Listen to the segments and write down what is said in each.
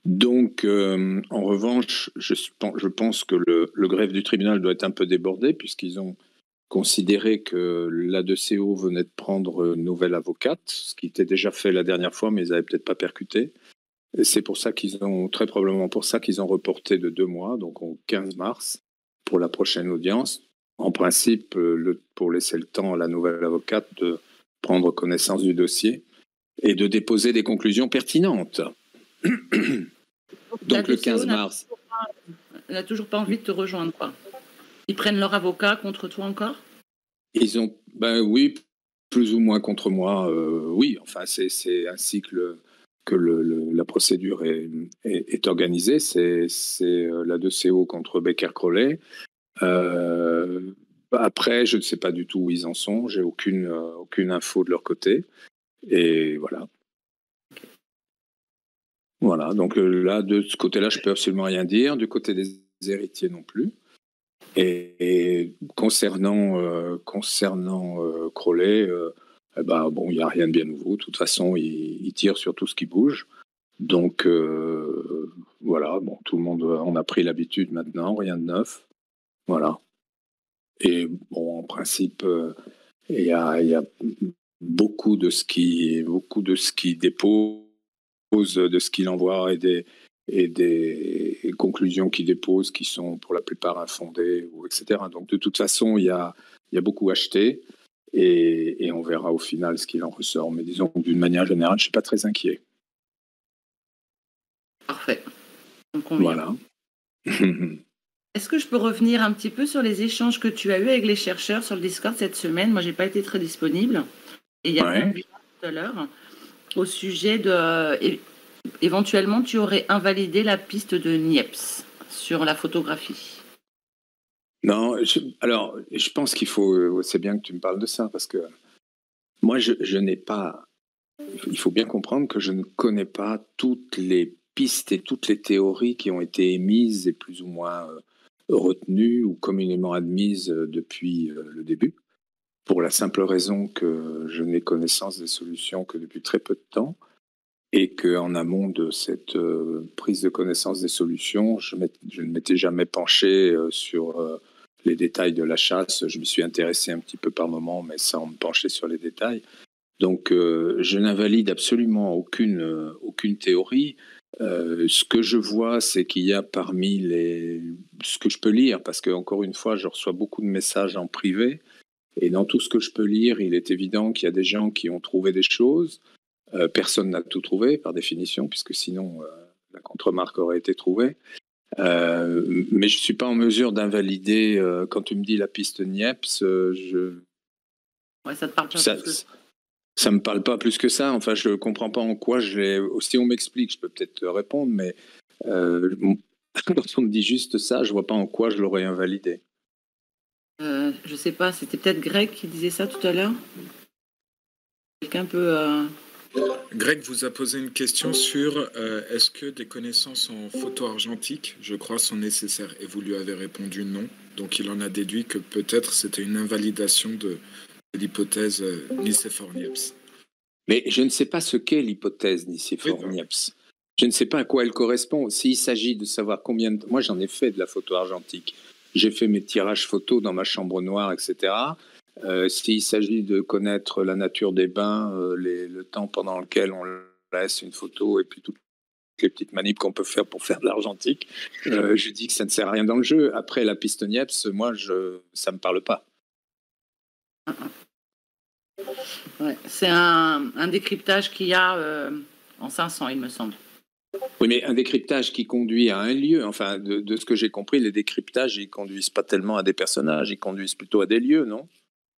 Donc, en revanche, je pense que le greffe du tribunal doit être un peu débordé, puisqu'ils ont considéré que l'A2CO venait de prendre une nouvelle avocate, ce qui était déjà fait la dernière fois, mais ils n'avaient peut-être pas percuté. Et c'est pour ça très probablement pour ça qu'ils ont reporté de 2 mois, donc au 15 mars, pour la prochaine audience. En principe, pour laisser le temps à la nouvelle avocate de prendre connaissance du dossier et de déposer des conclusions pertinentes. Donc le 15 mars. Elle n'a toujours pas envie de te rejoindre, quoi. Ils prennent leur avocat contre toi encore? Ils ont, oui, plus ou moins contre moi. Oui, enfin, c'est ainsi que la procédure est organisée. C'est l'A2CO contre Becker-Crowley. Après, je ne sais pas du tout où ils en sont. J'ai aucune info de leur côté. Et voilà. Voilà. Donc là, de ce côté-là, je peux absolument rien dire. Du côté des héritiers non plus. Et concernant Crowley, bon, il n'y a rien de bien nouveau. De toute façon, il tire sur tout ce qui bouge. Donc voilà, bon, tout le monde en a pris l'habitude maintenant, rien de neuf. Voilà. Et bon, en principe, il y a beaucoup de ce qui dépose, de ce qu'il envoie et des conclusions qu'il dépose qui sont pour la plupart infondées, etc. Donc de toute façon, il y a beaucoup acheté et on verra au final ce qu'il en ressort. Mais disons que d'une manière générale, je ne suis pas très inquiet. Parfait. Voilà. Est-ce que je peux revenir un petit peu sur les échanges que tu as eus avec les chercheurs sur le Discord cette semaine? Moi, je n'ai pas été très disponible. Et il y a tout à l'heure au sujet de... éventuellement, tu aurais invalidé la piste de Niepce sur la photographie. Non, alors, je pense qu'il faut... C'est bien que tu me parles de ça, parce que moi, je n'ai pas... Il faut bien comprendre que je ne connais pas toutes les pistes et toutes les théories qui ont été émises et plus ou moins retenues ou communément admises depuis le début, pour la simple raison que je n'ai connaissance des solutions que depuis très peu de temps et qu'en amont de cette prise de connaissance des solutions, je ne m'étais jamais penché sur les détails de la chasse. Je m'y suis intéressé un petit peu par moment, mais sans me pencher sur les détails. Donc, je n'invalide absolument aucune théorie. Ce que je vois, c'est qu'il y a parmi ce que je peux lire, parce que encore une fois, je reçois beaucoup de messages en privé, et dans tout ce que je peux lire, il est évident qu'il y a des gens qui ont trouvé des choses. Personne n'a tout trouvé, par définition, puisque sinon la contre-marque aurait été trouvée. Mais je ne suis pas en mesure d'invalider, quand tu me dis la piste Niepce, Ouais, ça te parle pas plus que ça. Ça me parle pas plus que ça. Enfin, je comprends pas en quoi je l'ai. Si on m'explique, je peux peut-être te répondre, mais quand on me dit juste ça, je vois pas en quoi je l'aurais invalidé. Je sais pas, c'était peut-être Greg qui disait ça tout à l'heure. Quelqu'un peut... Greg vous a posé une question sur est-ce que des connaissances en photo argentique, je crois, sont nécessaires? Et vous lui avez répondu non. Donc il en a déduit que peut-être c'était une invalidation de l'hypothèse Nicéphore-Niepce. Mais je ne sais pas ce qu'est l'hypothèse Nicéphore-Niepce. Je ne sais pas à quoi elle correspond. S'il s'agit de savoir combien de... Moi, j'en ai fait de la photo argentique. J'ai fait mes tirages photos dans ma chambre noire, etc. S'il s'agit de connaître la nature des bains, le temps pendant lequel on laisse une photo et puis toutes les petites manips qu'on peut faire pour faire de l'argentique, je dis que ça ne sert à rien dans le jeu. Après, la piste Niepce, moi, ça ne me parle pas. Ouais, c'est un décryptage qu'il y a en 500, il me semble. Oui, mais un décryptage qui conduit à un lieu, enfin, de ce que j'ai compris, les décryptages, ils ne conduisent pas tellement à des personnages, ils conduisent plutôt à des lieux, non?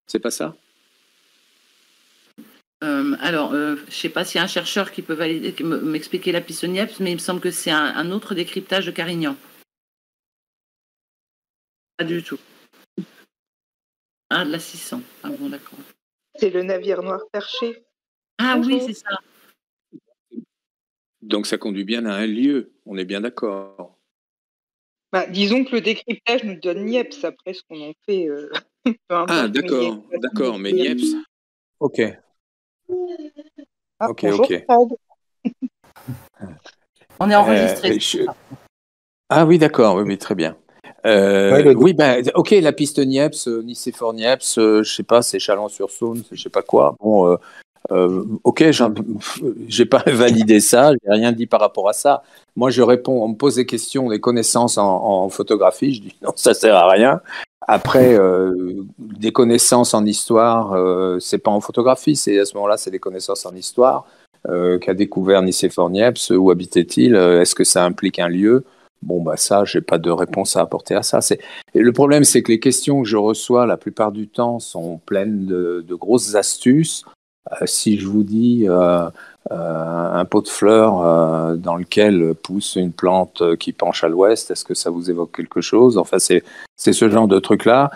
C'est pas ça? Alors, je ne sais pas s'il y a un chercheur qui peut valider, m'expliquer la piste Niepce, mais il me semble que c'est un autre décryptage de Carignan. Pas du tout. Ah, de la 600. Ah bon, d'accord. C'est le navire noir perché. Ah oui, c'est ça. Donc ça conduit bien à un lieu, on est bien d'accord. Disons que le décryptage nous donne Niepce, après ce qu'on en fait. Ah d'accord, mais Niepce. Ok. Bonjour, Fred. On est enregistré. Ah oui, d'accord, oui, très bien. Oui, ok, la piste Niepce, Nicéphore Niepce, je sais pas, c'est Chalon-sur-Saône, je sais pas quoi. Bon, ok, j'ai pas validé ça, j'ai rien dit par rapport à ça. Moi, je réponds, on me pose des questions, des connaissances en photographie, je dis non, ça sert à rien. Après, des connaissances en histoire, c'est pas en photographie, c'est à ce moment-là, c'est des connaissances en histoire. Qu'a découvert Nicéphore Niepce, où habitait-il, est-ce que ça implique un lieu? Bon, bah ça, j'ai pas de réponse à apporter à ça. Et le problème, c'est que les questions que je reçois, la plupart du temps, sont pleines de grosses astuces. Si je vous dis un pot de fleurs dans lequel pousse une plante qui penche à l'ouest, est-ce que ça vous évoque quelque chose? Enfin, c'est ce genre de truc-là.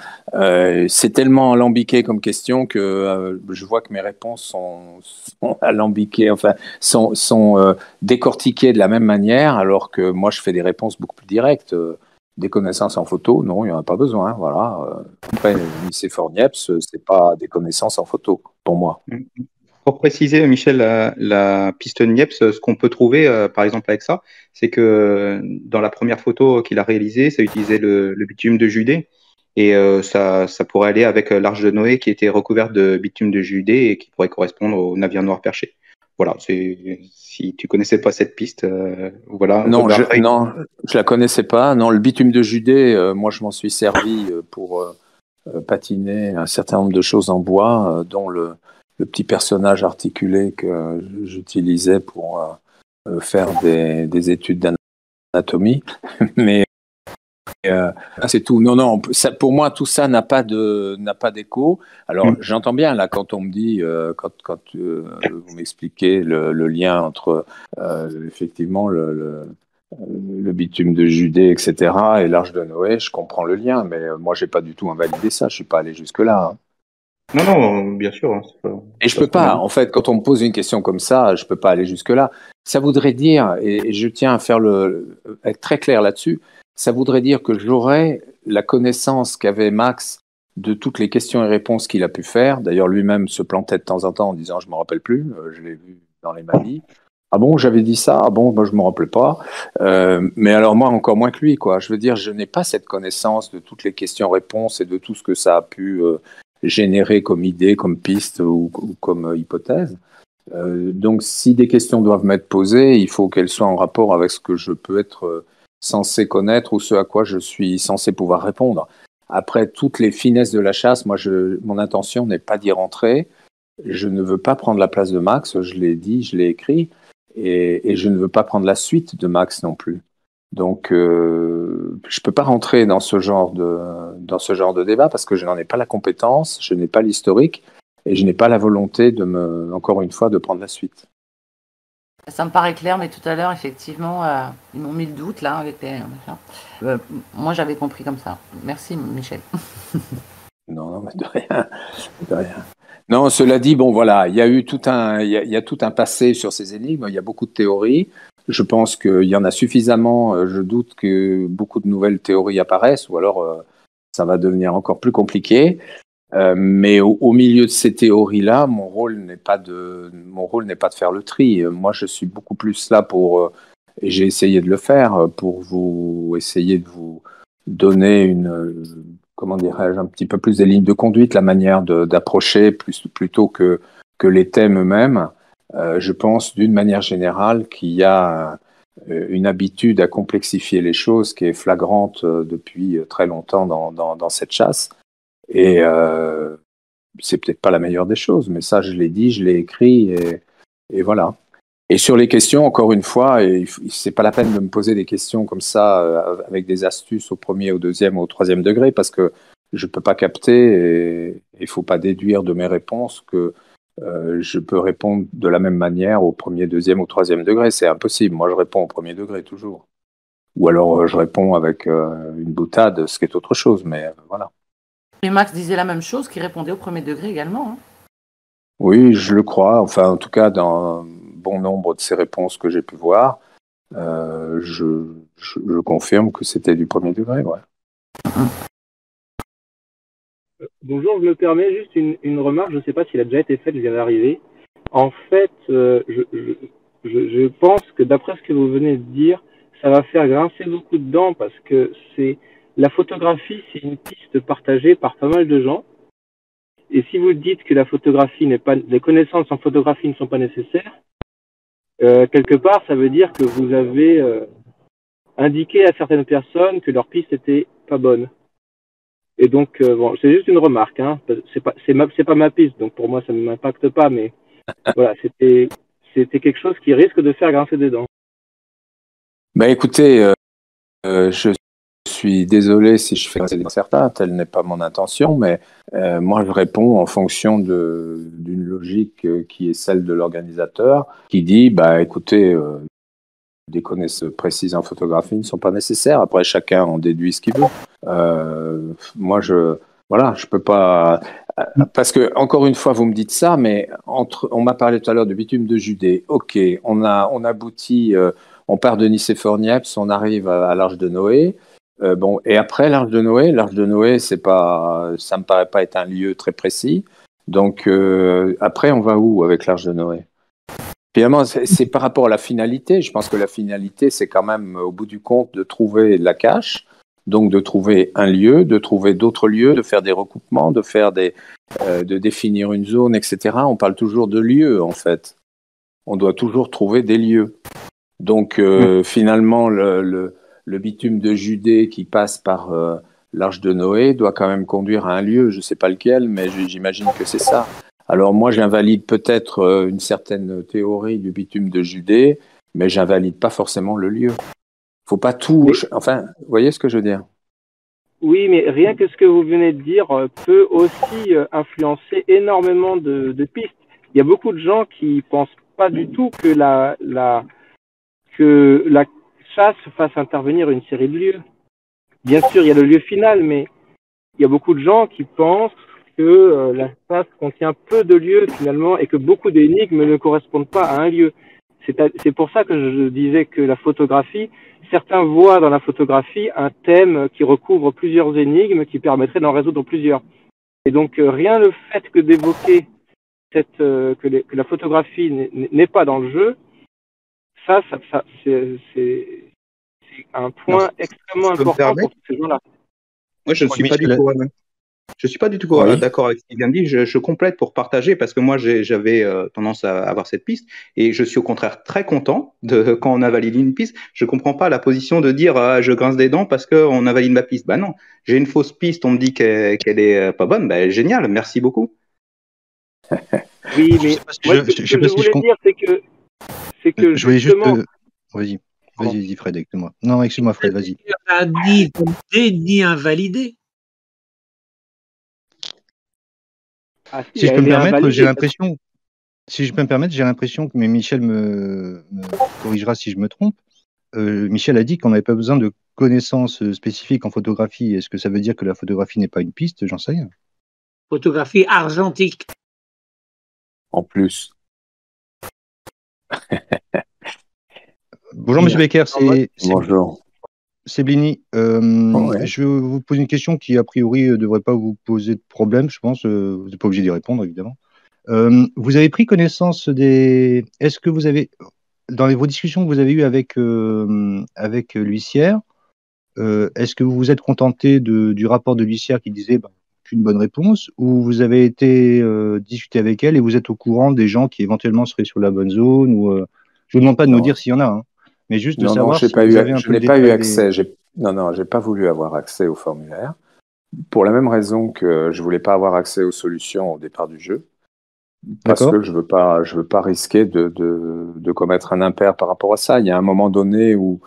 C'est tellement alambiqué comme question que je vois que mes réponses sont alambiquées, enfin, sont décortiquées de la même manière, alors que moi, je fais des réponses beaucoup plus directes. Des connaissances en photo, non, il n'y en a pas besoin. Voilà. Après, Nicéphore Niepce, c'est pas des connaissances en photo, pour moi. Pour préciser, Michel, la piste Niepce, ce qu'on peut trouver, par exemple, avec ça, c'est que dans la première photo qu'il a réalisée, ça utilisait le bitume de Judée. Et ça pourrait aller avec l'Arche de Noé qui était recouverte de bitume de Judée et qui pourrait correspondre au navire noir perché. Voilà, si tu connaissais pas cette piste, voilà. Non, je la connaissais pas. Non, le bitume de Judée, moi, je m'en suis servi pour patiner un certain nombre de choses en bois, dont le petit personnage articulé que j'utilisais pour faire des études d'anatomie. Mais c'est tout. Non, ça, pour moi, tout ça n'a pas d'écho. Alors, j'entends bien là quand on me dit, quand vous m'expliquez le lien entre effectivement le bitume de Judée, etc., et l'Arche de Noé, je comprends le lien, mais moi, j'ai pas du tout invalidé ça. Je suis pas allé jusque là. Hein. Non, bien sûr. Hein, et je peux pas. En fait, quand on me pose une question comme ça, je peux pas aller jusque là. Ça voudrait dire, et je tiens à être très clair là-dessus. Ça voudrait dire que j'aurais la connaissance qu'avait Max de toutes les questions et réponses qu'il a pu faire. D'ailleurs, lui-même se plantait de temps en temps en disant je ne me rappelle plus, je l'ai vu dans les manies. Ah bon, j'avais dit ça. Ah bon, moi je me rappelais pas. Mais alors moi encore moins que lui, quoi. Je veux dire, je n'ai pas cette connaissance de toutes les questions-réponses et de tout ce que ça a pu générer comme idée, comme piste ou comme hypothèse. Donc, si des questions doivent m'être posées, il faut qu'elles soient en rapport avec ce que je peux être censé connaître ou ce à quoi je suis censé pouvoir répondre. Après, toutes les finesses de la chasse, moi, mon intention n'est pas d'y rentrer. Je ne veux pas prendre la place de Max, je l'ai dit, je l'ai écrit, et je ne veux pas prendre la suite de Max non plus. Donc, je peux pas rentrer dans ce genre de débat parce que je n'en ai pas la compétence, je n'ai pas l'historique et je n'ai pas la volonté encore une fois, de prendre la suite. Ça me paraît clair, mais tout à l'heure, effectivement, ils m'ont mis le doute là avec moi, j'avais compris comme ça. Merci, Michel. Non, mais de rien. Non, cela dit, bon, voilà, il y a tout un passé sur ces énigmes. Il y a beaucoup de théories. Je pense qu'il y en a suffisamment. Je doute que beaucoup de nouvelles théories apparaissent, ou alors ça va devenir encore plus compliqué. Mais au milieu de ces théories-là, mon rôle n'est pas de faire le tri. Moi, je suis beaucoup plus là et j'ai essayé de le faire, pour essayer de vous donner comment dirais-je, un petit peu plus des lignes de conduite, la manière d'approcher plutôt que les thèmes eux-mêmes. Je pense d'une manière générale qu'il y a une habitude à complexifier les choses qui est flagrante depuis très longtemps dans cette chasse. Et c'est peut-être pas la meilleure des choses, mais ça, je l'ai dit, je l'ai écrit, et voilà. Et sur les questions, encore une fois, c'est pas la peine de me poser des questions comme ça avec des astuces au premier, au deuxième ou au troisième degré, parce que je peux pas capter et il faut pas déduire de mes réponses que je peux répondre de la même manière au premier, deuxième ou troisième degré. C'est impossible. Moi, je réponds au premier degré toujours. Ou alors je réponds avec une boutade, ce qui est autre chose, mais voilà. Et Max disait la même chose, qui répondait au premier degré également. Hein. Oui, je le crois. Enfin, en tout cas, dans bon nombre de ces réponses que j'ai pu voir, je confirme que c'était du premier degré. Ouais. Bonjour, je me permets juste une remarque. Je ne sais pas s'il a déjà été fait, je viens d'arriver. En fait, je je pense que d'après ce que vous venez de dire, ça va faire grincer beaucoup de dents parce que la photographie, c'est une piste partagée par pas mal de gens. Et si vous dites que les connaissances en photographie ne sont pas nécessaires, quelque part, ça veut dire que vous avez indiqué à certaines personnes que leur piste était pas bonne. Et donc, bon, c'est juste une remarque, hein. C'est pas ma piste, donc pour moi, ça ne m'impacte pas, mais voilà, c'était quelque chose qui risque de faire grincer des dents. Ben écoutez, je suis désolé si je fais grincer des dents certains, telle n'est pas mon intention, mais moi je réponds en fonction d'une logique qui est celle de l'organisateur, qui dit, bah écoutez, des connaissances précises en photographie ne sont pas nécessaires. Après, chacun en déduit ce qu'il veut. Moi, je peux pas. Parce que, encore une fois, vous me dites ça, mais on m'a parlé tout à l'heure de bitume de Judée. Ok, on aboutit, on part de Nicéphore-Niepce, on arrive à l'Arche de Noé. Bon, et après l'Arche de Noé, ça me paraît pas être un lieu très précis. Donc, après, on va où avec l'Arche de Noé? Finalement, c'est par rapport à la finalité. Je pense que la finalité, c'est quand même, au bout du compte, de trouver la cache, donc de trouver un lieu, de trouver d'autres lieux, de faire des recoupements, de définir une zone, etc. On parle toujours de lieux, en fait. On doit toujours trouver des lieux. Donc, finalement, le bitume de Judée qui passe par l'Arche de Noé doit quand même conduire à un lieu. Je ne sais pas lequel, mais j'imagine que c'est ça. Alors moi, j'invalide peut-être une certaine théorie du bitume de Judée, mais j'invalide pas forcément le lieu. Faut pas tout... Enfin, vous voyez ce que je veux dire? Oui, mais rien que ce que vous venez de dire peut aussi influencer énormément de pistes. Il y a beaucoup de gens qui pensent pas du tout que la chasse fasse intervenir une série de lieux. Bien sûr, il y a le lieu final, mais il y a beaucoup de gens qui pensent que la chasse contient peu de lieux finalement et que beaucoup d'énigmes ne correspondent pas à un lieu. C'est pour ça que je disais que la photographie, certains voient dans la photographie un thème qui recouvre plusieurs énigmes qui permettrait d'en résoudre plusieurs. Et donc rien le fait que d'évoquer que la photographie n'est pas dans le jeu, ça c'est un point extrêmement important pour tous ces gens-là. Moi, je ne suis pas du tout. Je suis pas du tout d'accord avec ce qu'il vient de dire. Je complète pour partager parce que moi, j'avais tendance à avoir cette piste et je suis au contraire très content quand on a validé une piste. Je comprends pas la position de dire je grince des dents parce qu'on a validé ma piste. Bah non, j'ai une fausse piste, on me dit qu'elle est pas bonne. Bah génial, merci beaucoup. Oui, mais moi, ce que je voulais dire, c'est que je voulais justement... juste... Vas-y, Fred, excuse-moi. Non, excuse-moi, Fred, vas-y. On a ni validé ni invalidé. Si je peux me permettre, j'ai l'impression. Si je peux me permettre, j'ai l'impression que, mais Michel me corrigera si je me trompe. Michel a dit qu'on n'avait pas besoin de connaissances spécifiques en photographie. Est-ce que ça veut dire que la photographie n'est pas une piste? J'en sais rien. Photographie argentique. En plus. Bonjour, Monsieur Becker. Bonjour. C'est Blini. Je vais vous poser une question qui, a priori, ne devrait pas vous poser de problème, je pense. Vous n'êtes pas obligé d'y répondre, évidemment. Vous avez pris connaissance des... Est-ce que vous avez, dans vos discussions que vous avez eues avec l'huissière, est-ce que vous vous êtes contenté du rapport de l'huissière qui disait qu'une bonne réponse, ou vous avez été discuter avec elle et vous êtes au courant des gens qui éventuellement seraient sur la bonne zone ou, je ne vous demande pas de nous dire s'il y en a, hein, mais juste de savoir si vous avez un peu le détail. Je n'ai pas eu accès. Non, j'ai pas voulu avoir accès au formulaire. Pour la même raison que je voulais pas avoir accès aux solutions au départ du jeu. Parce que je veux pas risquer de commettre un impair par rapport à ça. Il y a un moment donné où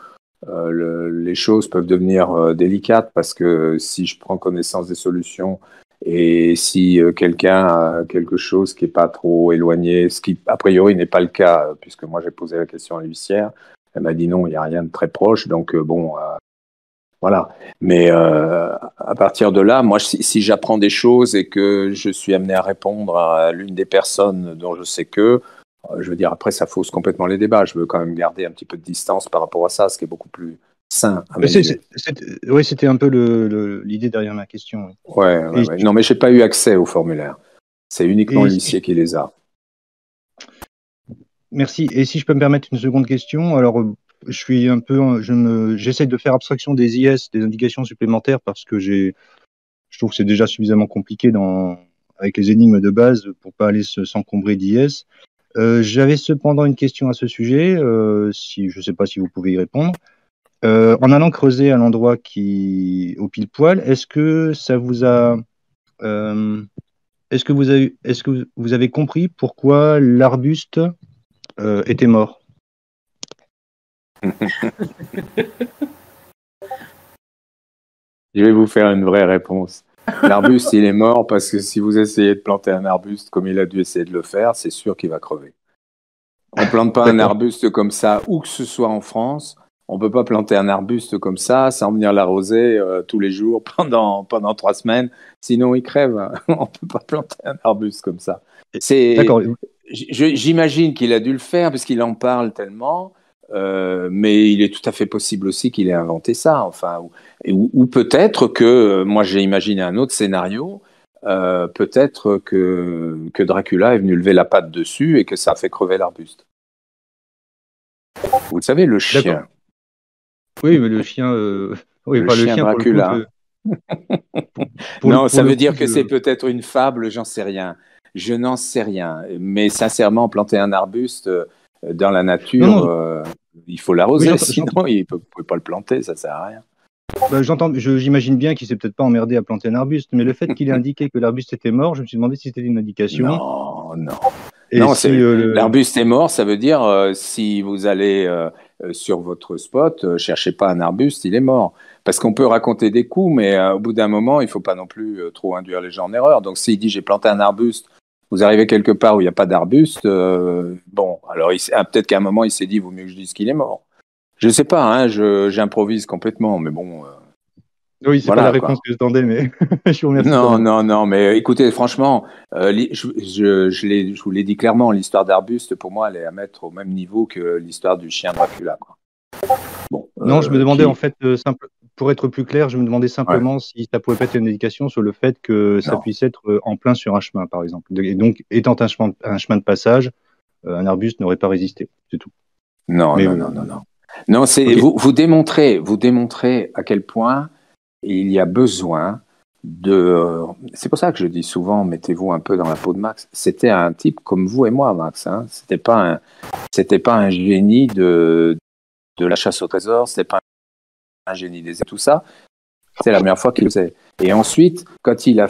les choses peuvent devenir délicates parce que si je prends connaissance des solutions et si quelqu'un a quelque chose qui est pas trop éloigné, ce qui a priori n'est pas le cas puisque moi j'ai posé la question à l'huissière, elle m'a dit non, il n'y a rien de très proche, donc voilà. Mais à partir de là, moi, si j'apprends des choses et que je suis amené à répondre à l'une des personnes dont je sais que, je veux dire, après, ça fausse complètement les débats. Je veux quand même garder un petit peu de distance par rapport à ça, ce qui est beaucoup plus sain. Oui, c'était un peu l'idée derrière ma question. Ouais. Non, mais je n'ai pas eu accès aux formulaires. C'est uniquement l'huissier qui les a. Merci. Et si je peux me permettre une seconde question, alors je suis un peu, j'essaie de faire abstraction des IS, des indications supplémentaires, parce que je trouve que c'est déjà suffisamment compliqué avec les énigmes de base pour pas aller s'encombrer d'IS. J'avais cependant une question à ce sujet, je ne sais pas si vous pouvez y répondre. En allant creuser à l'endroit au pile poil, est-ce que ça vous a, est-ce que vous avez compris pourquoi l'arbuste était mort? Je vais vous faire une vraie réponse. L'arbuste, il est mort parce que si vous essayez de planter un arbuste comme il a dû essayer de le faire, c'est sûr qu'il va crever. On ne plante pas un arbuste comme ça, où que ce soit en France. On ne peut pas planter un arbuste comme ça sans venir l'arroser tous les jours pendant 3 semaines. Sinon, il crève. On ne peut pas planter un arbuste comme ça. D'accord. J'imagine qu'il a dû le faire parce qu'il en parle tellement. Mais il est tout à fait possible aussi qu'il ait inventé ça. Enfin, ou peut-être que, moi j'ai imaginé un autre scénario, peut-être que Dracula est venu lever la patte dessus et que ça a fait crever l'arbuste. Vous le savez, le chien. Oui, mais le chien, oui, le chien Dracula. Non, ça veut dire que c'est peut-être une fable, j'en sais rien. Je n'en sais rien. Mais sincèrement, planter un arbuste dans la nature, il faut l'arroser, sinon il ne peut pas le planter, ça ne sert à rien. Bah, j'imagine bien qu'il ne s'est peut-être pas emmerdé à planter un arbuste, mais le fait qu'il ait indiqué que l'arbuste était mort, je me suis demandé si c'était une indication. Non. Non, l'arbuste est mort, ça veut dire si vous allez sur votre spot, cherchez pas un arbuste, il est mort. Parce qu'on peut raconter des coups, mais au bout d'un moment, il ne faut pas non plus trop induire les gens en erreur. Donc s'il dit j'ai planté un arbuste, vous arrivez quelque part où il n'y a pas d'arbuste, bon, alors peut-être qu'à un moment il s'est dit vaut mieux que je dise qu'il est mort. Je ne sais pas, hein, j'improvise complètement, mais bon. Oui, c'est pas la réponse que je tendais, mais je vous remercie. Non, mais écoutez, franchement, je vous l'ai dit clairement, l'histoire d'arbuste, pour moi, elle est à mettre au même niveau que l'histoire du chien Dracula, quoi. Bon, non, je me demandais en fait, pour être plus clair, je me demandais simplement si ça pouvait pas être une indication sur le fait que ça puisse être en plein sur un chemin, par exemple. Et donc, étant un chemin de passage, un arbuste n'aurait pas résisté, c'est tout. Non. Non, okay. Vous démontrez à quel point il y a besoin de... C'est pour ça que je dis souvent, mettez-vous un peu dans la peau de Max. C'était un type comme vous et moi, Max. Hein. C'était pas un génie de la chasse au trésor, c'était pas un génie des tout ça. C'est la première fois qu'il le faisait. Et ensuite, quand il a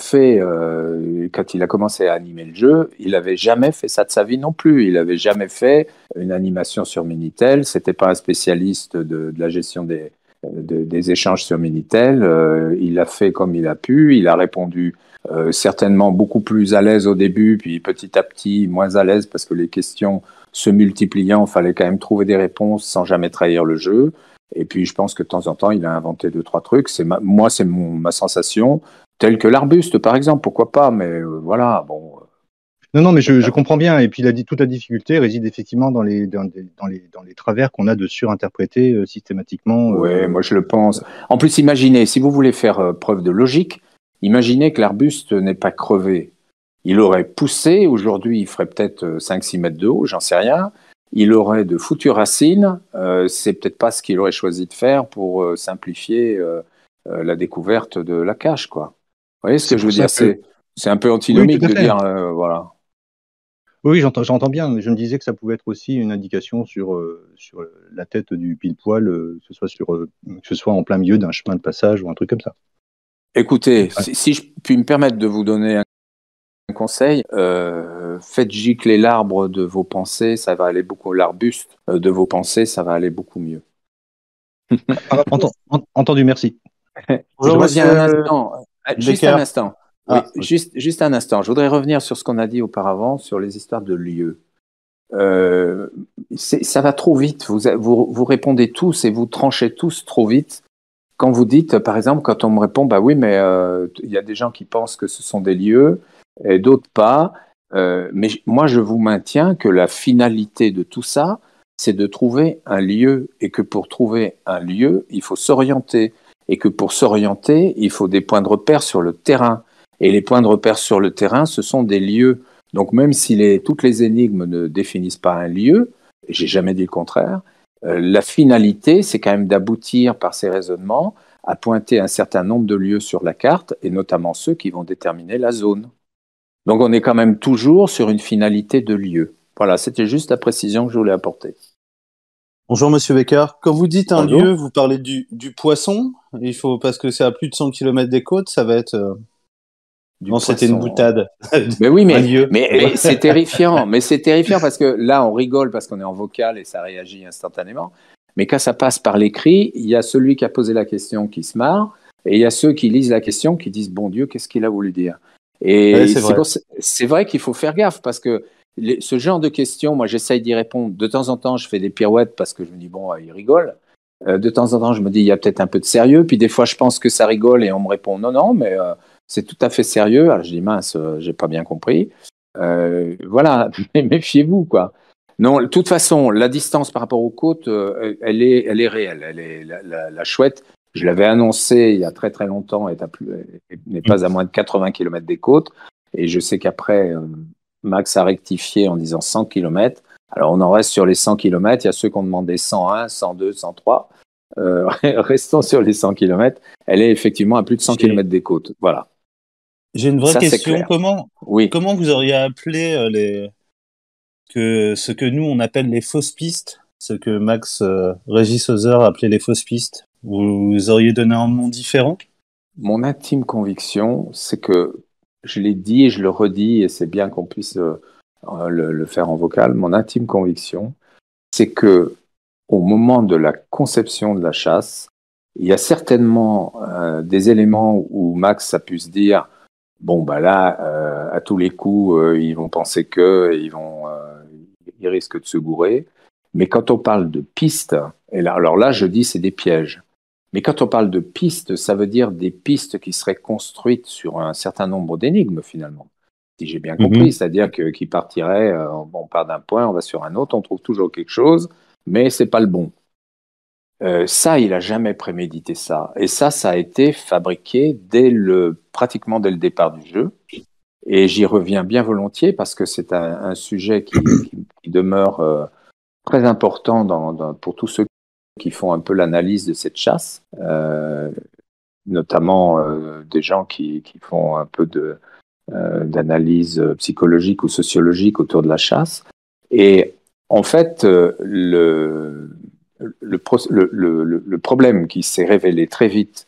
commencé à animer le jeu, il n'avait jamais fait ça de sa vie non plus. Il n'avait jamais fait une animation sur Minitel. C'était pas un spécialiste de la gestion des échanges sur Minitel. Il l'a fait comme il a pu. Il a répondu certainement beaucoup plus à l'aise au début, puis petit à petit moins à l'aise parce que les questions se multipliant, il fallait quand même trouver des réponses sans jamais trahir le jeu. Et puis, je pense que de temps en temps, il a inventé 2-3 trucs. Moi, c'est ma sensation, telle que l'arbuste, par exemple. Pourquoi pas, mais voilà, bon. Non, mais je comprends bien. Et puis, toute la difficulté réside effectivement dans les travers qu'on a de surinterpréter systématiquement. Oui, moi, je le pense. En plus, imaginez, si vous voulez faire preuve de logique, imaginez que l'arbuste n'est pas crevé. Il aurait poussé. Aujourd'hui, il ferait peut-être 5-6 mètres de haut, j'en sais rien. Il aurait de foutues racines, c'est peut-être pas ce qu'il aurait choisi de faire pour simplifier la découverte de la cache, quoi. Vous voyez ce que je veux dire? C'est un peu antinomique de dire, voilà. Oui, j'entends bien, mais je me disais que ça pouvait être aussi une indication sur la tête du pile-poil, que ce soit en plein milieu d'un chemin de passage ou un truc comme ça. Écoutez, si je puis me permettre de vous donner un conseil, faites gicler l'arbre de vos pensées, ça va aller beaucoup. L'arbuste de vos pensées, ça va aller beaucoup mieux. Entendu, merci. Je reviens un instant. Juste un instant. Oui, juste un instant. Je voudrais revenir sur ce qu'on a dit auparavant sur les histoires de lieux. Ça va trop vite. Vous répondez tous et vous tranchez tous trop vite. Quand vous dites, par exemple, quand on me répond, bah oui, mais il y a des gens qui pensent que ce sont des lieux et d'autres pas. Mais moi, je vous maintiens que la finalité de tout ça, c'est de trouver un lieu et que pour trouver un lieu, il faut s'orienter et que pour s'orienter, il faut des points de repère sur le terrain. Et les points de repère sur le terrain, ce sont des lieux. Donc même si toutes les énigmes ne définissent pas un lieu, et j'ai jamais dit le contraire, la finalité, c'est quand même d'aboutir par ces raisonnements à pointer un certain nombre de lieux sur la carte, et notamment ceux qui vont déterminer la zone. Donc on est quand même toujours sur une finalité de lieu. Voilà, c'était juste la précision que je voulais apporter. Bonjour Monsieur Becker. Quand vous dites un Bonjour. lieu, vous parlez du poisson. Parce que c'est à plus de 100 km des côtes, ça va être... Non, c'était une boutade. Mais oui, mais c'est terrifiant. Mais c'est terrifiant parce que là, on rigole parce qu'on est en vocal et ça réagit instantanément. Mais quand ça passe par l'écrit, il y a celui qui a posé la question qui se marre et il y a ceux qui lisent la question qui disent « Bon Dieu, qu'est-ce qu'il a voulu dire ?» Et ouais, c'est vrai qu'il faut faire gaffe parce que ce genre de questions, moi, j'essaye d'y répondre. De temps en temps, je fais des pirouettes parce que je me dis « Bon, il rigole ». De temps en temps, je me dis « Il y a peut-être un peu de sérieux ». Puis des fois, je pense que ça rigole et on me répond « Non, non, mais… c'est tout à fait sérieux. » Alors je dis mince, j'ai pas bien compris. Voilà, mais méfiez-vous quoi. Non, de toute façon, la distance par rapport aux côtes, elle est réelle. La chouette, je l'avais annoncé il y a très très longtemps, n'est pas à moins de 80 km des côtes. Et je sais qu'après, Max a rectifié en disant 100 km. Alors on en reste sur les 100 km. Il y a ceux qui ont demandé 101, 102, 103. Restons sur les 100 km. Elle est effectivement à plus de 100 km des côtes. Voilà. J'ai une vraie question. Comment vous auriez appelé ce que nous on appelle les fausses pistes, ce que Max Régis Hauser appelait les fausses pistes? Vous auriez donné un nom différent? Mon intime conviction, c'est que je l'ai dit et je le redis, et c'est bien qu'on puisse le faire en vocal. Mon intime conviction, c'est que au moment de la conception de la chasse, il y a certainement des éléments où Max a pu se dire bon, bah là, à tous les coups, ils vont penser ils risquent de se gourer. Mais quand on parle de pistes, alors là, je dis c'est des pièges. Mais quand on parle de pistes, ça veut dire des pistes qui seraient construites sur un certain nombre d'énigmes, finalement. Si j'ai bien compris, c'est-à-dire qu'ils partiraient, on part d'un point, on va sur un autre, on trouve toujours quelque chose, mais c'est pas le bon. Ça, il a jamais prémédité ça. Et ça a été fabriqué pratiquement dès le départ du jeu. Et j'y reviens bien volontiers parce que c'est un sujet qui demeure très important pour tous ceux qui font un peu l'analyse de cette chasse, notamment des gens qui font un peu d'analyse psychologique ou sociologique autour de la chasse. Et en fait, le problème qui s'est révélé très vite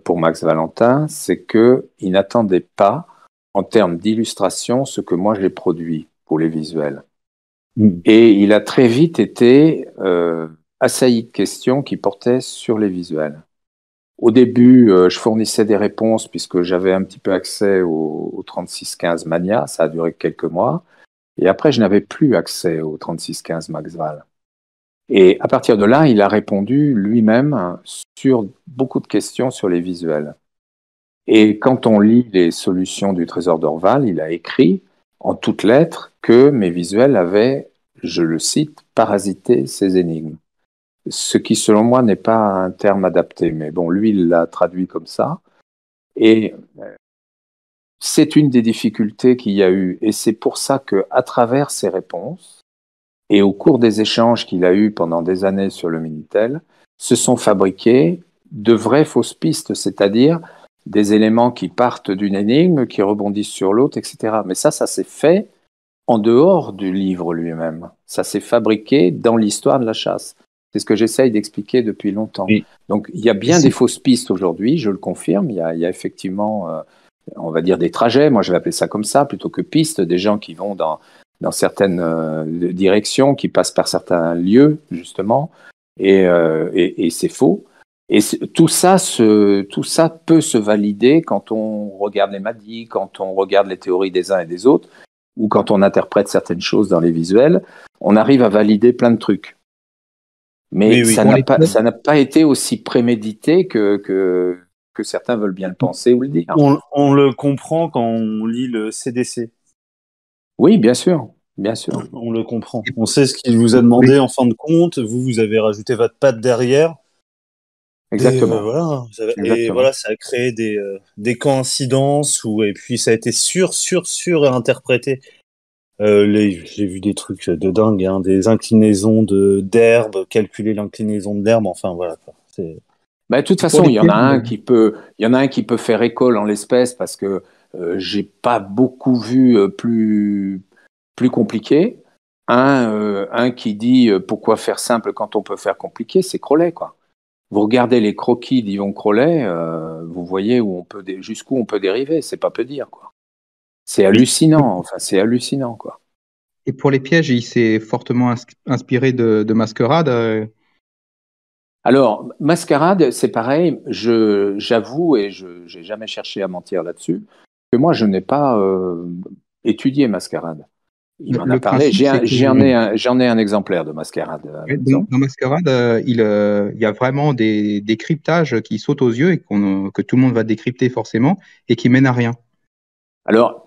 pour Max Valentin, c'est qu'il n'attendait pas, en termes d'illustration, ce que moi j'ai produit pour les visuels. Et il a très vite été assailli de questions qui portaient sur les visuels. Au début, je fournissais des réponses puisque j'avais un petit peu accès au 3615 Mania, ça a duré quelques mois. Et après, je n'avais plus accès au 3615 Max Val. Et à partir de là, il a répondu lui-même sur beaucoup de questions sur les visuels. Et quand on lit les solutions du Trésor d'Orval, il a écrit en toutes lettres que mes visuels avaient, je le cite, parasité ces énigmes. Ce qui, selon moi, n'est pas un terme adapté. Mais bon, lui, il l'a traduit comme ça. Et c'est une des difficultés qu'il y a eu. Et c'est pour ça qu'à travers ces réponses, et au cours des échanges qu'il a eus pendant des années sur le Minitel, se sont fabriquées de vraies fausses pistes, c'est-à-dire des éléments qui partent d'une énigme, qui rebondissent sur l'autre, etc. Mais ça s'est fait en dehors du livre lui-même. Ça s'est fabriqué dans l'histoire de la chasse. C'est ce que j'essaye d'expliquer depuis longtemps. Oui. Donc, il y a bien des fausses pistes aujourd'hui, je le confirme. Il y a effectivement, on va dire, des trajets. Moi, je vais appeler ça comme ça, plutôt que pistes, des gens qui vont dans certaines directions, qui passent par certains lieux, justement, et c'est faux. Et tout ça peut se valider quand on regarde les MADI, quand on regarde les théories des uns et des autres, ou quand on interprète certaines choses dans les visuels, on arrive à valider plein de trucs. Mais oui, ça n'a pas été aussi prémédité que certains veulent bien le penser ou le dire. On le comprend quand on lit le CDC. Oui, bien sûr. Bien sûr. On le comprend. On sait ce qu'il vous a demandé en fin de compte. Vous avez rajouté votre patte derrière. Exactement. Et voilà, ça a créé des coïncidences et puis ça a été surinterprété. J'ai vu des trucs de dingue, hein, des inclinaisons d'herbe, calculer l'inclinaison de l'herbe, enfin voilà. De toute façon, il y en a un qui peut faire école en l'espèce parce que j'ai pas beaucoup vu plus compliqué. Un qui dit pourquoi faire simple quand on peut faire compliqué, c'est Crowley, quoi. Vous regardez les croquis d'Yvon Crowley, vous voyez jusqu'où on peut dériver, c'est pas peu dire, quoi. C'est hallucinant, enfin c'est hallucinant, quoi. Et pour les pièges, il s'est fortement inspiré de Masquerade. Alors, Masquerade, c'est pareil, j'avoue, et je n'ai jamais cherché à mentir là-dessus, que moi je n'ai pas étudié Masquerade. Il m'en a parlé, j'en ai un exemplaire de Masquerade. Dans Masquerade, il y a vraiment des cryptages qui sautent aux yeux et que tout le monde va décrypter forcément et qui mènent à rien. Alors,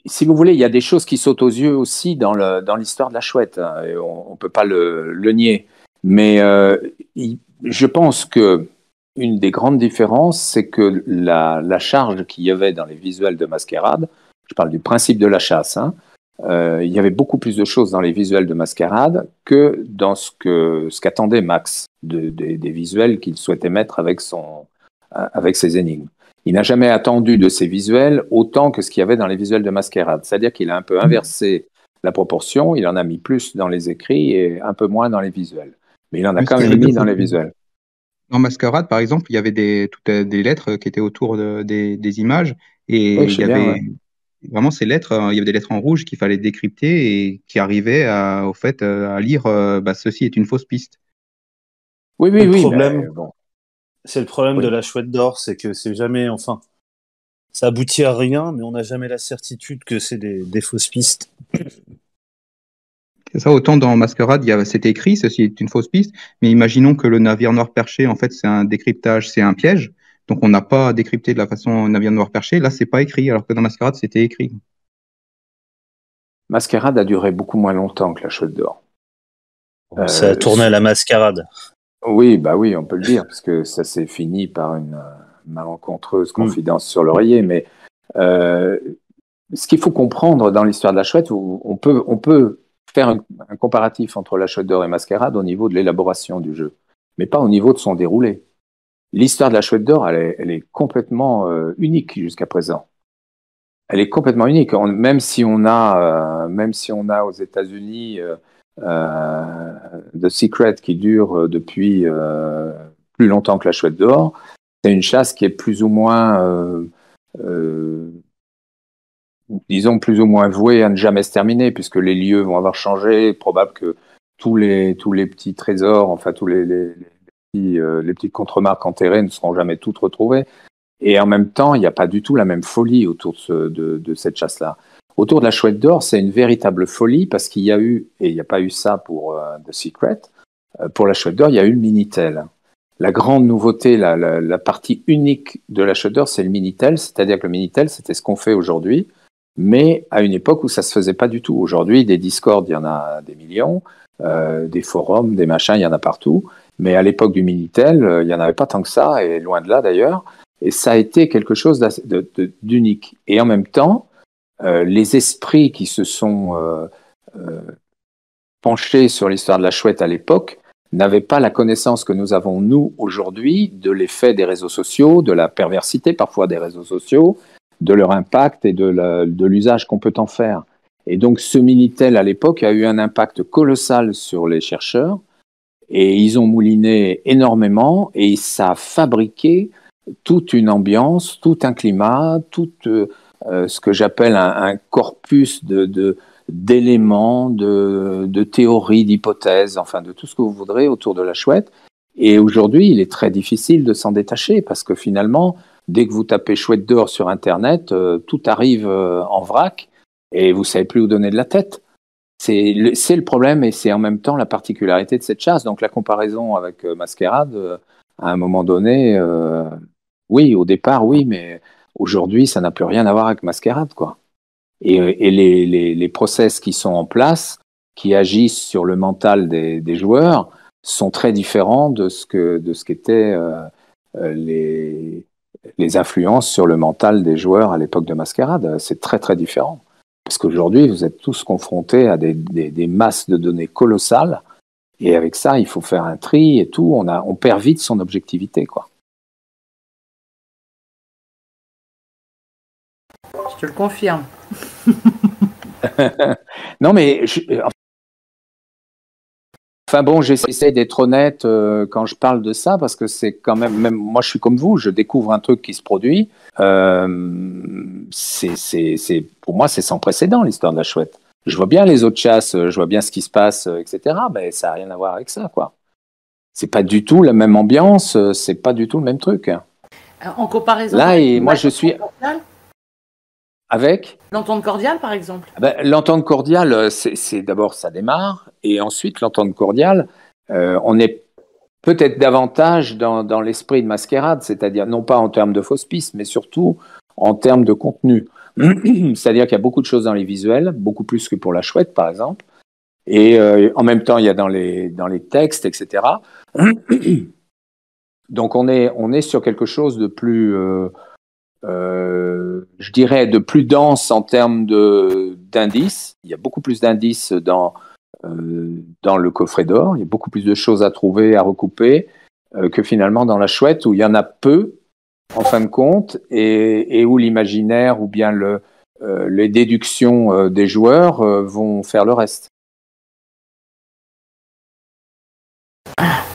si vous voulez, il y a des choses qui sautent aux yeux aussi dans l'histoire de la chouette. Hein, et on ne peut pas le nier. Mais je pense que une des grandes différences, c'est que la charge qu'il y avait dans les visuels de Masquerade, je parle du principe de la chasse, hein, il y avait beaucoup plus de choses dans les visuels de Masquerade que dans ce qu'attendait Max des visuels qu'il souhaitait mettre avec ses énigmes. Il n'a jamais attendu de ses visuels autant que ce qu'il y avait dans les visuels de Masquerade. C'est-à-dire qu'il a un peu inversé la proportion, il en a mis plus dans les écrits et un peu moins dans les visuels. Mais il en a quand même mis dans les visuels. Dans Masquerade, par exemple, il y avait des lettres qui étaient autour des images et il y avait vraiment ces lettres, il y avait des lettres en rouge qu'il fallait décrypter et qui arrivaient à lire ceci est une fausse piste. Oui. C'est le problème de la chouette d'or, c'est que c'est jamais, enfin, ça aboutit à rien, mais on n'a jamais la certitude que c'est des fausses pistes. Ça, autant dans Masquerade, c'était écrit, ceci est une fausse piste, mais imaginons que le navire noir perché, en fait, c'est un décryptage, c'est un piège, donc on n'a pas décrypté de la façon navire noir perché, là, c'est pas écrit, alors que dans Masquerade, c'était écrit. Masquerade a duré beaucoup moins longtemps que la chouette d'or. Ça a tourné à la mascarade. Oui, on peut le dire, parce que ça s'est fini par une malencontreuse confidence sur l'oreiller, mais ce qu'il faut comprendre dans l'histoire de la chouette, on peut faire un comparatif entre la chouette d'or et Masquerade au niveau de l'élaboration du jeu, mais pas au niveau de son déroulé. L'histoire de la chouette d'or, elle est complètement unique jusqu'à présent. Elle est complètement unique. Même si on a aux États-Unis The Secret qui dure depuis plus longtemps que la chouette d'or, c'est une chasse qui est plus ou moins disons plus ou moins vouée à ne jamais se terminer, puisque les lieux vont avoir changé, probable que tous les petits trésors, enfin tous les petites contremarques enterrées ne seront jamais toutes retrouvées. Et en même temps, il n'y a pas du tout la même folie autour de cette chasse-là. Autour de la chouette d'or, c'est une véritable folie parce qu'il y a eu, et il n'y a pas eu ça pour The Secret, pour la chouette d'or, il y a eu le Minitel. La grande nouveauté, la partie unique de la chouette d'or, c'est le Minitel, c'est-à-dire que le Minitel, c'était ce qu'on fait aujourd'hui, mais à une époque où ça ne se faisait pas du tout. Aujourd'hui, des Discord, il y en a des millions, des forums, des machins, il y en a partout, mais à l'époque du Minitel, il n'y en avait pas tant que ça, et loin de là d'ailleurs, et ça a été quelque chose d'unique. Et en même temps, les esprits qui se sont penchés sur l'histoire de la chouette à l'époque n'avaient pas la connaissance que nous avons, nous, aujourd'hui, de l'effet des réseaux sociaux, de la perversité parfois des réseaux sociaux, de leur impact et de l'usage qu'on peut en faire. Et donc ce Minitel à l'époque a eu un impact colossal sur les chercheurs, et ils ont mouliné énormément, et ça a fabriqué toute une ambiance, tout un climat, tout ce que j'appelle un corpus d'éléments, de théories, d'hypothèses, enfin de tout ce que vous voudrez autour de la chouette. Et aujourd'hui, il est très difficile de s'en détacher parce que finalement, dès que vous tapez chouette d'or sur Internet, tout arrive en vrac et vous ne savez plus où donner de la tête. C'est le problème et c'est en même temps la particularité de cette chasse. Donc la comparaison avec Masquerade, à un moment donné, oui, au départ, oui, mais aujourd'hui, ça n'a plus rien à voir avec Masquerade, quoi. Et les process qui sont en place, qui agissent sur le mental des joueurs, sont très différents de ce qu'étaient les influences sur le mental des joueurs à l'époque de Masquerade. C'est très, très différent. Parce qu'aujourd'hui, vous êtes tous confrontés à des masses de données colossales. Et avec ça, il faut faire un tri et tout. On perd vite son objectivité, quoi. Je te le confirme. Non, mais enfin bon, j'essaie d'être honnête quand je parle de ça, parce que c'est quand même moi, je suis comme vous, je découvre un truc qui se produit. Pour moi, c'est sans précédent, l'histoire de la chouette. Je vois bien les autres chasses, je vois bien ce qui se passe, etc. Mais ça n'a rien à voir avec ça, quoi. C'est pas du tout la même ambiance, c'est pas du tout le même truc. En comparaison. Là, et moi, je suis avec l'entente cordiale, par exemple. L'entente cordiale, c'est d'abord ça démarre, et ensuite l'entente cordiale, on est peut-être davantage dans l'esprit de Masquerade, c'est-à-dire non pas en termes de fausses pistes, mais surtout en termes de contenu. C'est-à-dire qu'il y a beaucoup de choses dans les visuels, beaucoup plus que pour la chouette, par exemple, et en même temps, il y a dans les textes, etc. Donc on est sur quelque chose de plus, je dirais, de plus dense en termes d'indices. Il y a beaucoup plus d'indices dans le coffret d'or. Il y a beaucoup plus de choses à trouver, à recouper, que finalement dans la chouette, où il y en a peu, en fin de compte, et où l'imaginaire ou bien les déductions des joueurs vont faire le reste.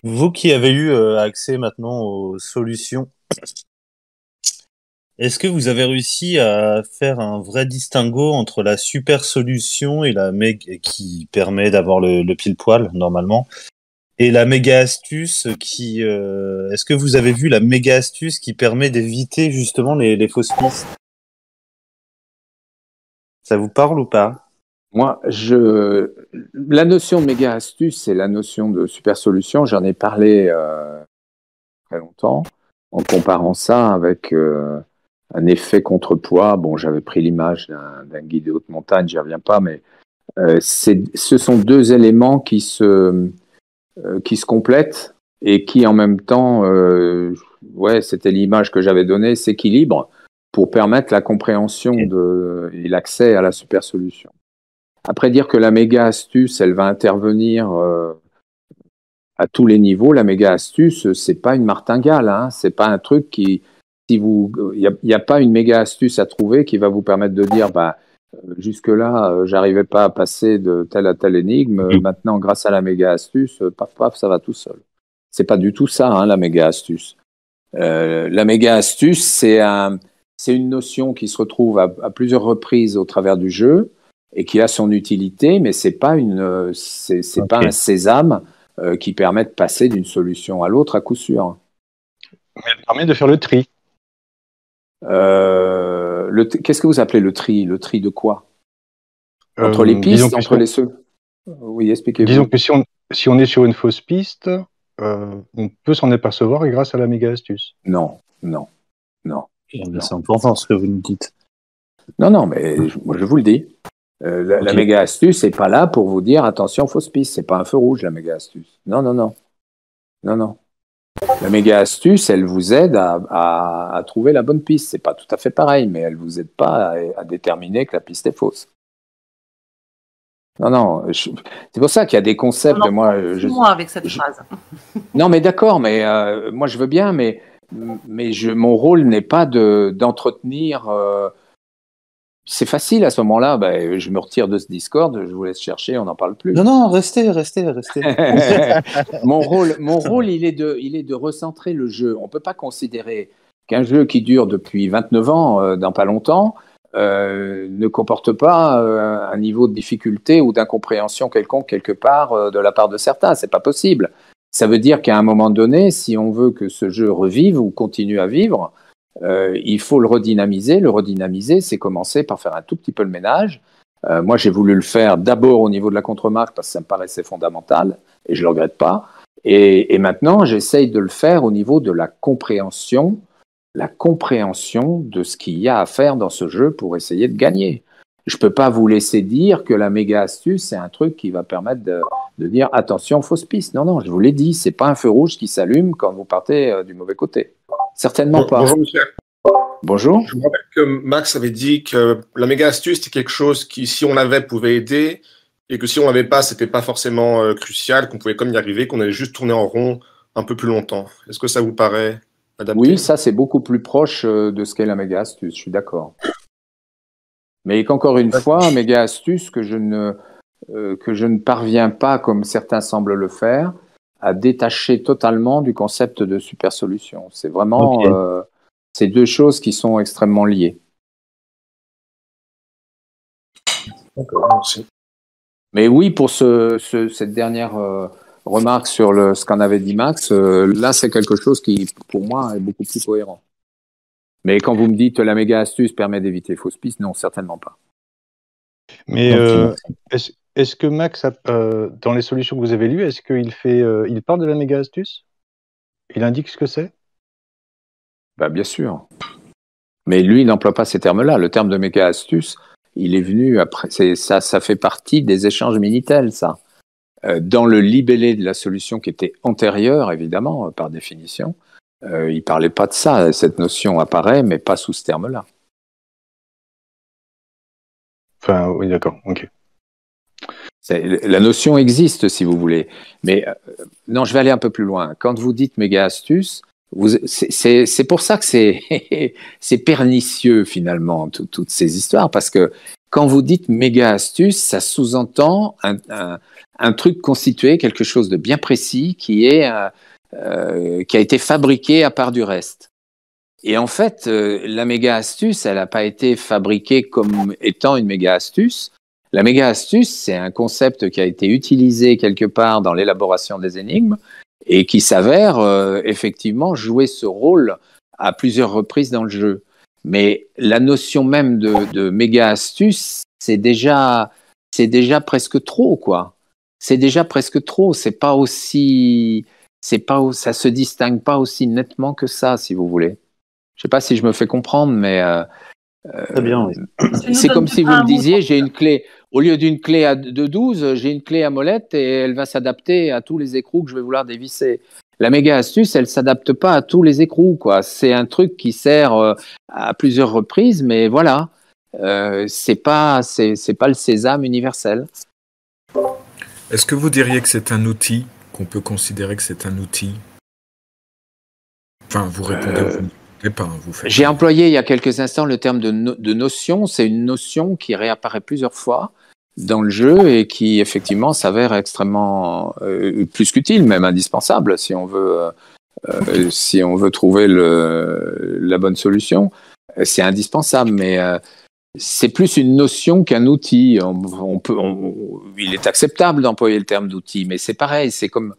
Vous qui avez eu accès maintenant aux solutions, est-ce que vous avez réussi à faire un vrai distinguo entre la super solution et qui permet d'avoir le pile poil normalement, et la méga astuce qui est-ce que vous avez vu la méga astuce qui permet d'éviter justement les fausses pistes? Ça vous parle ou pas? Moi, la notion de méga astuce, c'est la notion de super solution. J'en ai parlé très longtemps en comparant ça avec un effet contrepoids. Bon, j'avais pris l'image d'un guide de haute montagne, j'y reviens pas, mais ce sont deux éléments qui se complètent et qui en même temps, c'était l'image que j'avais donnée, s'équilibrent pour permettre la compréhension et l'accès à la super solution. Après, dire que la méga astuce, elle va intervenir à tous les niveaux, la méga astuce, c'est pas une martingale, hein, c'est pas un truc il n'y a pas une méga astuce à trouver qui va vous permettre de dire, jusque-là, j'arrivais pas à passer de telle à telle énigme, maintenant, grâce à la méga astuce, paf, paf, ça va tout seul. C'est pas du tout ça, hein, la méga astuce. La méga astuce, c'est une notion qui se retrouve à plusieurs reprises au travers du jeu et qui a son utilité, mais c'est pas pas un sésame qui permet de passer d'une solution à l'autre à coup sûr. Mais elle permet de faire le tri. Qu'est-ce que vous appelez le tri? Le tri de quoi? Entre les pistes, entre les ceux? Oui, expliquez-vous. Disons que si on est sur une fausse piste, on peut s'en apercevoir grâce à la méga astuce. Non. C'est important ce que vous nous dites. Non, mais moi je vous le dis. La méga astuce n'est pas là pour vous dire attention, fausse piste. C'est pas un feu rouge, la méga astuce. Non. La méga astuce, elle vous aide à trouver la bonne piste. C'est pas tout à fait pareil, mais elle vous aide pas à déterminer que la piste est fausse. Non. C'est pour ça qu'il y a des concepts. Moi, avec cette phrase. Non, mais d'accord, mais moi je veux bien, mais mon rôle n'est pas d'entretenir. C'est facile à ce moment-là. Je me retire de ce Discord, je vous laisse chercher, on n'en parle plus. Non, restez. Mon rôle, il est de recentrer le jeu. On ne peut pas considérer qu'un jeu qui dure depuis 29 ans, dans pas longtemps, ne comporte pas un niveau de difficulté ou d'incompréhension quelconque quelque part de la part de certains. C'est pas possible. Ça veut dire qu'à un moment donné, si on veut que ce jeu revive ou continue à vivre, il faut le redynamiser. Le redynamiser, c'est commencer par faire un tout petit peu le ménage. Moi, j'ai voulu le faire d'abord au niveau de la contre-marque parce que ça me paraissait fondamental et je ne le regrette pas. Et maintenant, j'essaye de le faire au niveau de la compréhension de ce qu'il y a à faire dans ce jeu pour essayer de gagner. Je ne peux pas vous laisser dire que la méga astuce, c'est un truc qui va permettre de dire attention, fausse piste. Non, je vous l'ai dit, ce n'est pas un feu rouge qui s'allume quand vous partez du mauvais côté. Certainement pas. Bonjour Michel. Bonjour. Je me rappelle que Max avait dit que la méga astuce, c'était quelque chose qui, si on l'avait, pouvait aider, et que si on l'avait pas, c'était pas forcément crucial, qu'on pouvait comme y arriver, qu'on allait juste tourner en rond un peu plus longtemps. Est-ce que ça vous paraît adapté? Oui, ça c'est beaucoup plus proche de ce qu'est la méga astuce, je suis d'accord. Mais qu'encore une fois, méga astuce que je ne parviens pas, comme certains semblent le faire, à détacher totalement du concept de super solution. C'est vraiment ces deux choses qui sont extrêmement liées. D'accord, merci. Mais oui, pour cette dernière remarque sur ce qu'en avait dit Max, là c'est quelque chose qui, pour moi, est beaucoup plus cohérent. Mais quand vous me dites la méga astuce permet d'éviter fausses pistes, non, certainement pas. Mais est-ce que Max, dans les solutions que vous avez lues, est-ce qu'il parle de la méga astuce? Il indique ce que c'est? Bah, bien sûr. Mais lui, il n'emploie pas ces termes-là. Le terme de méga astuce, il est venu après. Ça fait partie des échanges Minitel, ça. Dans le libellé de la solution qui était antérieure, évidemment, par définition, il ne parlait pas de ça. Cette notion apparaît, mais pas sous ce terme-là. Enfin, oui, d'accord, ok. La notion existe, si vous voulez. Mais non, je vais aller un peu plus loin. Quand vous dites méga astuce, c'est pour ça que c'est pernicieux, finalement, toutes ces histoires. Parce que quand vous dites méga astuce, ça sous-entend un truc constitué, quelque chose de bien précis, qui a été fabriqué à part du reste. Et en fait, la méga astuce, elle n'a pas été fabriquée comme étant une méga astuce. La méga astuce, c'est un concept qui a été utilisé quelque part dans l'élaboration des énigmes et qui s'avère effectivement jouer ce rôle à plusieurs reprises dans le jeu. Mais la notion même de méga astuce, c'est déjà presque trop, quoi. C'est déjà presque trop. Ça se distingue pas aussi nettement que ça, si vous voulez. Je sais pas si je me fais comprendre, mais très bien. Oui. C'est comme si vous me disiez, j'ai une clé. Au lieu d'une clé de 12, j'ai une clé à molette et elle va s'adapter à tous les écrous que je vais vouloir dévisser. La méga astuce, elle s'adapte pas à tous les écrous, quoi. C'est un truc qui sert à plusieurs reprises, mais voilà, c'est pas le sésame universel. Est-ce que vous diriez que c'est un outil, qu'on peut considérer que c'est un outil? Enfin, vous répondez. J'ai employé il y a quelques instants le terme de notion. C'est une notion qui réapparaît plusieurs fois dans le jeu et qui effectivement s'avère extrêmement plus qu'utile, même indispensable si on veut trouver la bonne solution. C'est indispensable, mais c'est plus une notion qu'un outil. Il est acceptable d'employer le terme d'outil, mais c'est pareil. C'est comme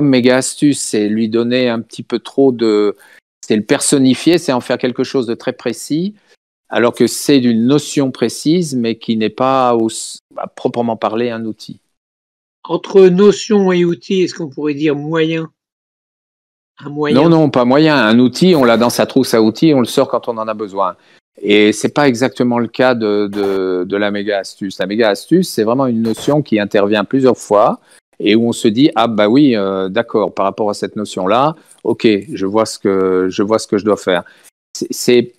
méga astuce, c'est lui donner un petit peu trop de. C'est le personnifier, c'est en faire quelque chose de très précis, alors que c'est d'une notion précise, mais qui n'est pas à proprement parler un outil. Entre notion et outil, est-ce qu'on pourrait dire moyen? Un moyen? Non, pas moyen. Un outil, on l'a dans sa trousse à outils, on le sort quand on en a besoin. Et c'est pas exactement le cas de la méga astuce. La méga astuce, c'est vraiment une notion qui intervient plusieurs fois et où on se dit ah bah oui, d'accord, par rapport à cette notion-là, ok, je vois ce que je dois faire. C'est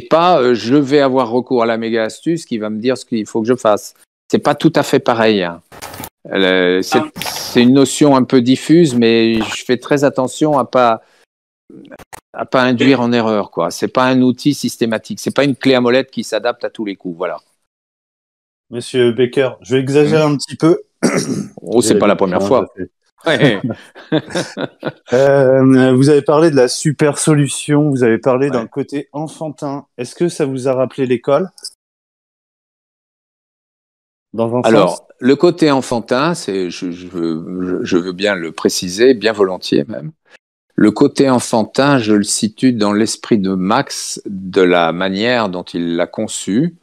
pas je vais avoir recours à la méga astuce qui va me dire ce qu'il faut que je fasse. C'est pas tout à fait pareil. C'est une notion un peu diffuse, mais je fais très attention à pas induire en erreur, quoi. C'est pas un outil systématique. C'est pas une clé à molette qui s'adapte à tous les coups, voilà. Monsieur Becker, je vais exagérer un petit peu. Oh, c'est pas la première fois. Ouais. Vous avez parlé de la super solution, vous avez parlé d'un côté enfantin. Est-ce que ça vous a rappelé l'école? Alors, le côté enfantin, je veux bien le préciser, bien volontiers même. Le côté enfantin, je le situe dans l'esprit de Max, de la manière dont il l'a conçu.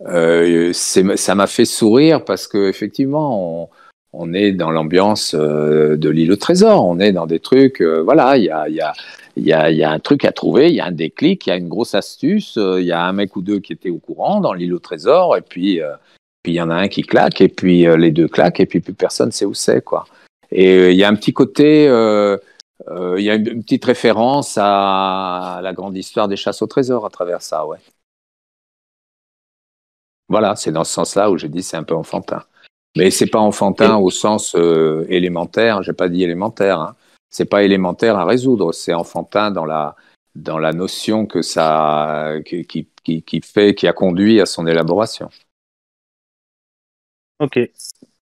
Ça m'a fait sourire parce que effectivement, on est dans l'ambiance de l'île au trésor. On est dans des trucs, voilà, il y a un truc à trouver, il y a un déclic, il y a une grosse astuce, il y a un mec ou deux qui étaient au courant dans l'île au trésor, et puis il y en a un qui claque, et puis les deux claquent, et puis plus personne sait où c'est, quoi. Et il y a un petit côté il y a une petite référence à la grande histoire des chasses au trésor à travers ça, ouais. Voilà, c'est dans ce sens-là où j'ai dit c'est un peu enfantin. Mais c'est pas enfantin au sens élémentaire, j'ai pas dit élémentaire, hein. C'est pas élémentaire à résoudre, c'est enfantin dans la notion que ça qui a conduit à son élaboration. Ok,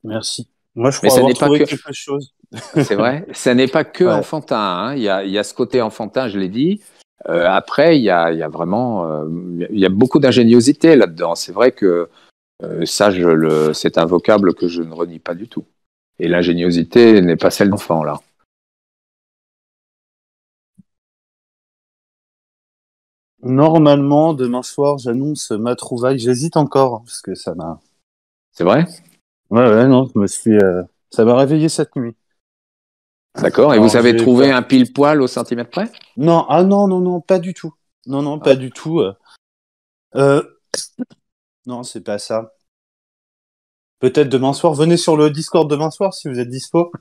merci. Moi, je crois avoir trouvé quelque chose. C'est vrai, ça n'est pas que enfantin, hein. Il y a ce côté enfantin, je l'ai dit. Après, il y a vraiment, il y a beaucoup d'ingéniosité là-dedans. C'est vrai que ça, c'est un vocable que je ne renie pas du tout. Et l'ingéniosité n'est pas celle d'enfant, là. Normalement, demain soir, j'annonce ma trouvaille. J'hésite encore, parce que ça m'a... C'est vrai ? Ouais, non, ça m'a réveillé cette nuit. D'accord, et vous avez trouvé un pile-poil au centimètre près ? Non, non, pas du tout. Non, pas du tout. Non, c'est pas ça. Peut-être demain soir. Venez sur le Discord demain soir si vous êtes dispo.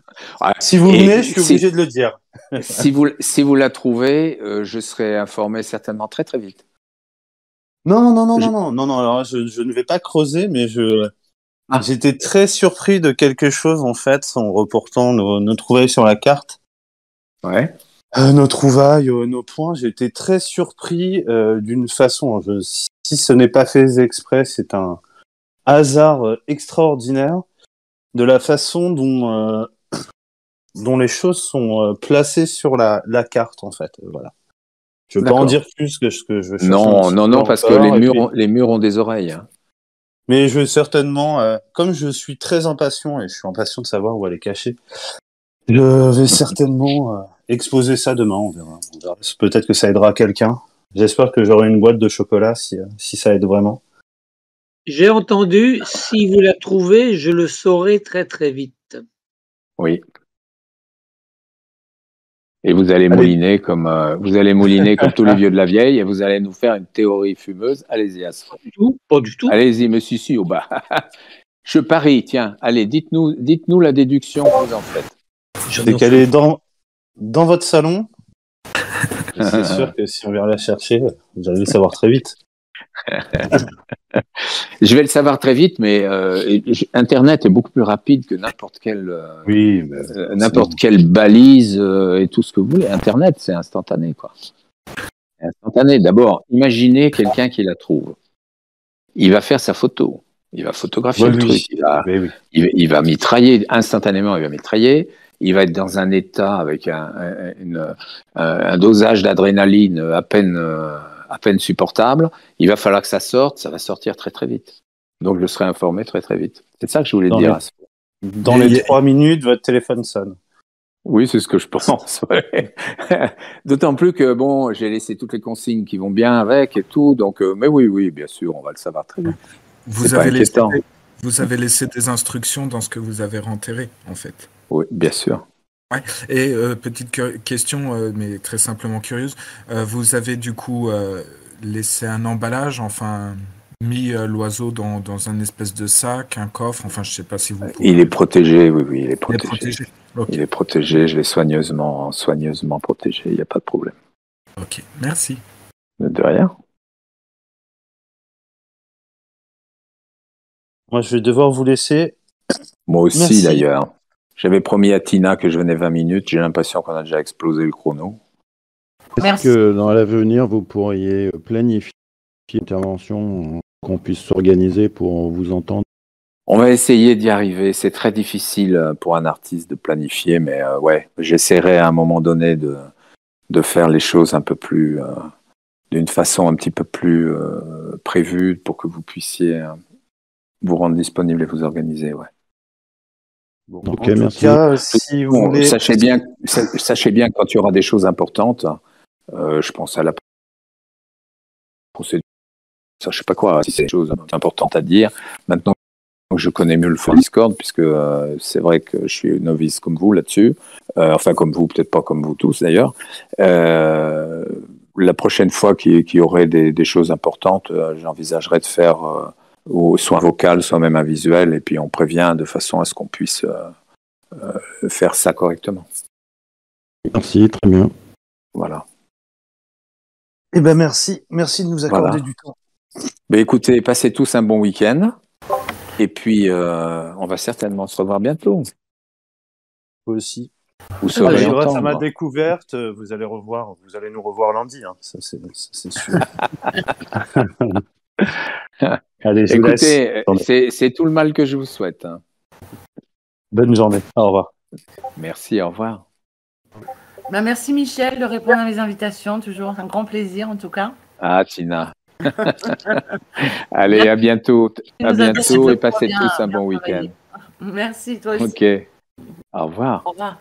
Si vous venez, je suis obligé de le dire. si vous la trouvez, je serai informé certainement très très vite. Non. Alors, je ne vais pas creuser, mais j'étais très surpris de quelque chose en fait en reportant nos trouvailles sur la carte. Ouais. Nos trouvailles, nos points. J'ai été très surpris d'une façon. Si ce n'est pas fait exprès, c'est un hasard extraordinaire de la façon dont les choses sont placées sur la carte en fait. Voilà. Je ne veux pas en dire plus que ce que je cherche. Non, parce que les murs ont des oreilles. Hein. Mais je vais certainement, comme je suis très impatient et je suis impatient de savoir où elle est cachée, je vais certainement exposer ça demain. On verra. Peut-être que ça aidera quelqu'un. J'espère que j'aurai une boîte de chocolat si ça aide vraiment. J'ai entendu, si vous la trouvez, je le saurai très très vite. Oui. Et vous allez mouliner comme tous les vieux de la vieille et vous allez nous faire une théorie fumeuse. Allez-y, Asfa. Pas du tout. Allez-y, monsieur Sio. Bah, je parie, tiens. Allez, dites-nous la déduction que vous en faites. C'est qu'elle est dans votre salon. C'est sûr que si on vient la chercher, vous allez le savoir très vite. Je vais le savoir très vite, mais Internet est beaucoup plus rapide que n'importe quelle balise et tout ce que vous voulez. Internet, c'est instantané, quoi. Instantané. D'abord, imaginez quelqu'un qui la trouve. Il va faire sa photo. Il va photographier le truc. Il va mitrailler instantanément. Il va mitrailler. Il va être dans un état avec un dosage d'adrénaline à peine supportable. Il va falloir que ça sorte. Ça va sortir très très vite. Donc je serai informé très très vite. C'est ça que je voulais dire. Dans les 3 minutes, votre téléphone sonne. Oui, c'est ce que je pense. Ouais. D'autant plus que j'ai laissé toutes les consignes qui vont bien avec et tout. Donc, mais oui, bien sûr, on va le savoir très vite. Vous avez laissé des instructions dans ce que vous avez renterré, en fait. Oui, bien sûr. Ouais. Et petite question, mais très simplement curieuse, vous avez du coup laissé un emballage, enfin mis l'oiseau dans un espèce de sac, un coffre, enfin je sais pas si vous pouvez... Il est protégé, oui, il est protégé. Il est protégé. Okay. Il est protégé, je l'ai soigneusement protégé, il n'y a pas de problème. Ok, merci. De rien. Moi je vais devoir vous laisser. Moi aussi merci. D'ailleurs. J'avais promis à Tina que je venais 20 minutes, j'ai l'impression qu'on a déjà explosé le chrono. Est-ce que dans l'avenir, vous pourriez planifier une intervention, qu'on puisse s'organiser pour vous entendre? On va essayer d'y arriver. C'est très difficile pour un artiste de planifier, mais j'essaierai à un moment donné de faire les choses un peu plus, d'une façon un petit peu plus prévue pour que vous puissiez vous rendre disponible et vous organiser. Ouais. Bon, ok, merci. Cas, si vous voulez... Sachez bien que quand il y aura des choses importantes, je pense à la procédure, je sais pas quoi, si c'est des choses importantes à dire. Maintenant, je connais mieux le fond Discord, puisque c'est vrai que je suis novice comme vous là-dessus. Enfin, comme vous, peut-être pas comme vous tous d'ailleurs. La prochaine fois qu'il y aurait des choses importantes, j'envisagerais de faire soit un vocal, soit même un visuel, et puis on prévient de façon à ce qu'on puisse faire ça correctement. Merci, très bien. Voilà. Eh ben merci de nous accorder du temps. Ben, écoutez, passez tous un bon week-end. Et puis, on va certainement se revoir bientôt. Vous aussi. Vous saurez grâce à ma découverte, vous allez nous revoir lundi. Hein. Ça, c'est sûr. Allez, écoutez, c'est tout le mal que je vous souhaite. Hein. Bonne journée. Au revoir. Merci, au revoir. Merci Michel de répondre à mes invitations. Toujours un grand plaisir en tout cas. Ah, Tina. Allez, à bientôt. À bientôt et passez tous un bon week-end. Merci, toi aussi. Ok. Au revoir. Au revoir.